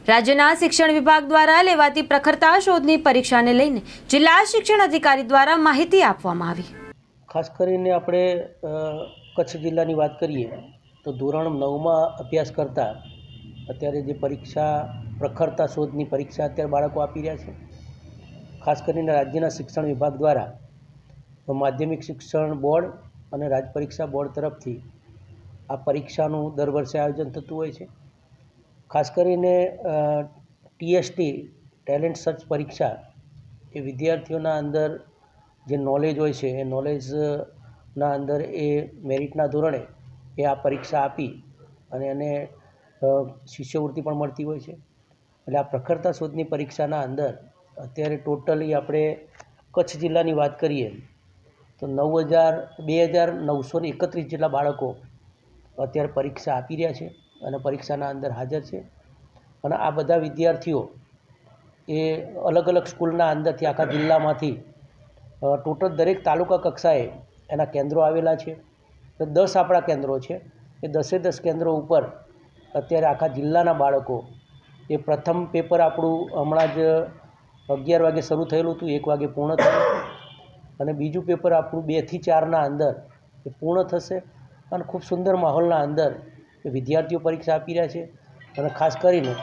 રાજ્યના શિક્ષણ વિભાગ દ્વારા લેવાતી પ્રખરતા શોધની પરીક્ષાને લઈને જિલ્લા શિક્ષણ અધિકારી દ્વારા માહિતી આપવામાં આવી। ખાસ કરીને આપણે કચ્છ જિલ્લાની વાત કરીએ તો ધોરણ 9માં અભ્યાસ કરતા અત્યારે જે પરીક્ષા પ્રખરતા શોધની પરીક્ષા અત્યારે બાળકો આપી રહ્યા છે। ખાસ કરીને રાજ્યના શિક્ષણ વિભાગ દ્વારા માધ્યમિક શિક્ષણ બોર્ડ અને રાજ્ય પરીક્ષા બોર્ડ તરફથી આ પરીક્ષાનું દર વર્ષે આયોજન થતું હોય છે। ખાસ કરીને ટીએસટી ટેલેન્ટ સર્ચ પરીક્ષા એ વિદ્યાર્થીઓના અંદર જે નોલેજ હોય છે એ નોલેજના અંદર એ મેરિટના ધોરણે એ આ પરીક્ષા આપી અને એને શિષ્યવૃત્તિ પણ મળતી હોય છે। એટલે આ પ્રખરતા શોધની પરીક્ષાના અંદર અત્યારે ટોટલી આપણે કચ્છ જિલ્લાની વાત કરીએ તો 2931 જેટલા બાળકો અત્યારે પરીક્ષા આપી રહ્યા છે અને પરીક્ષાના અંદર હાજર છે। અને આ બધા વિદ્યાર્થીઓ એ અલગ અલગ સ્કૂલના અંદરથી આખા જિલ્લામાંથી ટોટલ દરેક તાલુકા કક્ષાએ એના કેન્દ્રો આવેલા છે। તો 10 આપણા કેન્દ્રો છે। એ 10 કેન્દ્રો ઉપર અત્યારે આખા જિલ્લાના બાળકો એ પ્રથમ પેપર આપણું હમણાં જ 11 વાગે શરૂ થયેલું હતું, 1 વાગે પૂર્ણ થયું અને બીજું પેપર આપણું 2 થી 4ના અંદર એ પૂર્ણ થશે અને ખૂબ સુંદર માહોલના અંદર એ વિદ્યાર્થીઓ પરીક્ષા આપી રહ્યા છે અને ખાસ કરીને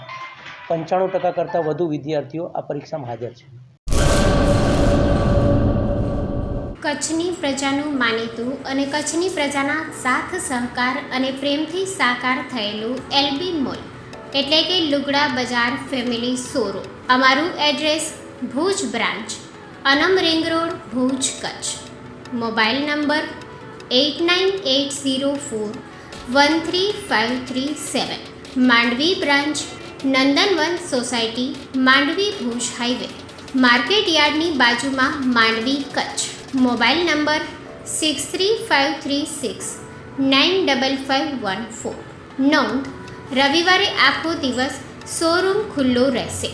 95% કરતાં વધુ વિદ્યાર્થીઓ આ પરીક્ષામાં હાજર છે। કચ્છની પ્રજાનું માનીતું અને કચ્છની પ્રજાના સાથ સહકાર અને પ્રેમથી સાકાર થયેલું એલબી મોલ એટલે કે લુગડા બજાર ફેમિલી શોરૂમ। અમારું address Bhuj branch, Anam ring road, Bhuj, Kutch. Mobile number 8980413537। Mandvi branch, Nandanvan society, Mandvi, Bhuj highway, market યાર્ડની બાજુમાં, માંડવી, કચ્છ। Mobile number 6353695514। નોંધ: રવિવારે આખો દિવસ શોરૂમ ખુલ્લો રહેશે।